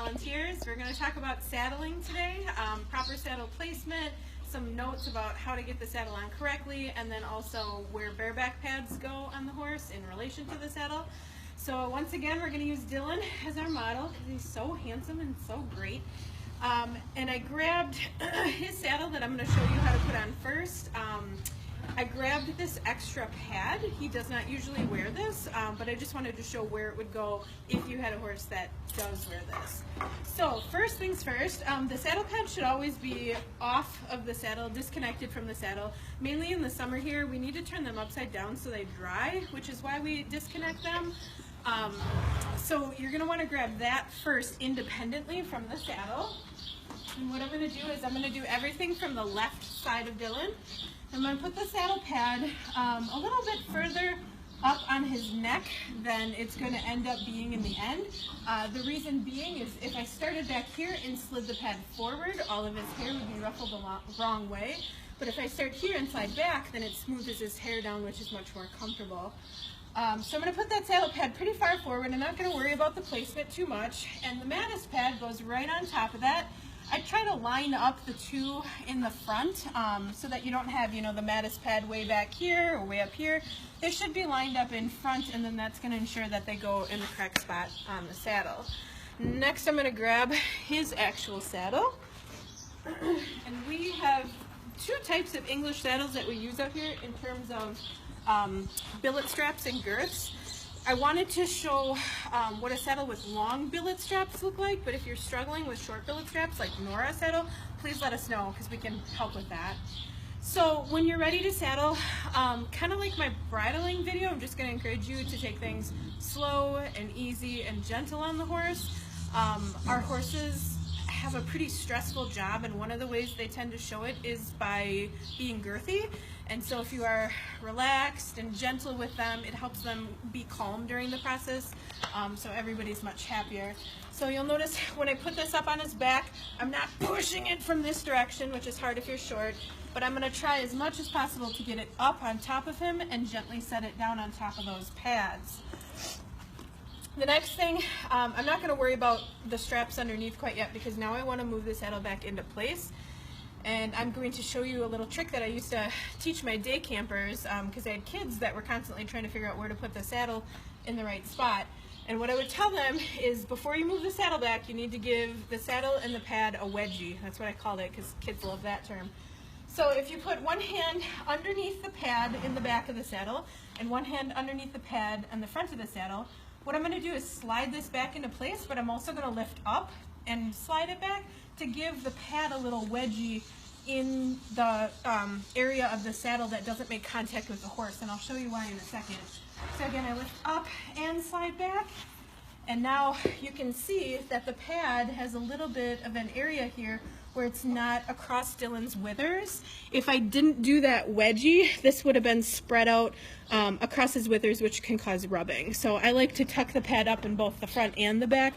volunteers. We're going to talk about saddling today, proper saddle placement, some notes about how to get the saddle on correctly, and then also where bareback pads go on the horse in relation to the saddle. So once again, we're going to use Dylan as our model because he's so handsome and so great. And I grabbed his saddle that I'm going to show you how to put on first. I grabbed this extra pad. He does not usually wear this, but I just wanted to show where it would go if you had a horse that does wear this. So first things first, the saddle pad should always be off of the saddle, disconnected from the saddle. Mainly in the summer here, we need to turn them upside down so they dry, which is why we disconnect them. So you're going to want to grab that first independently from the saddle. And what I'm going to do is I'm going to do everything from the left side of Dylan. I'm going to put the saddle pad a little bit further up on his neck than it's going to end up being in the end. The reason being is if I started back here and slid the pad forward, all of his hair would be ruffled the wrong way. But if I start here and slide back, then it smooths his hair down, which is much more comfortable. So I'm going to put that saddle pad pretty far forward. I'm not going to worry about the placement too much. And the Mattis pad goes right on top of that. I try to line up the two in the front so that you don't have, the Mattis pad way back here or way up here. They should be lined up in front, and then that's going to ensure that they go in the correct spot on the saddle. Next, I'm going to grab his actual saddle. And we have two types of English saddles that we use out here in terms of billet straps and girths. I wanted to show what a saddle with long billet straps look like, but if you're struggling with short billet straps like Nora's saddle, please let us know because we can help with that. So when you're ready to saddle, kind of like my bridling video, I'm just going to encourage you to take things slow and easy and gentle on the horse. Our horses have a pretty stressful job, and one of the ways they tend to show it is by being girthy. And so if you are relaxed and gentle with them, it helps them be calm during the process, so everybody's much happier. So you'll notice when I put this up on his back, I'm not pushing it from this direction, which is hard if you're short, but I'm going to try as much as possible to get it up on top of him and gently set it down on top of those pads. The next thing, I'm not going to worry about the straps underneath quite yet because now I want to move the saddle back into place. And I'm going to show you a little trick that I used to teach my day campers because I had kids that were constantly trying to figure out where to put the saddle in the right spot. And what I would tell them is before you move the saddle back, you need to give the saddle and the pad a wedgie. That's what I called it because kids love that term. So if you put one hand underneath the pad in the back of the saddle and one hand underneath the pad on the front of the saddle, what I'm going to do is slide this back into place, but I'm also going to lift up and slide it back to give the pad a little wedgie in the area of the saddle that doesn't make contact with the horse, and I'll show you why in a second. So again, I lift up and slide back, and now you can see that the pad has a little bit of an area here where it's not across Dylan's withers. If I didn't do that wedgie, this would have been spread out across his withers, which can cause rubbing. So I like to tuck the pad up in both the front and the back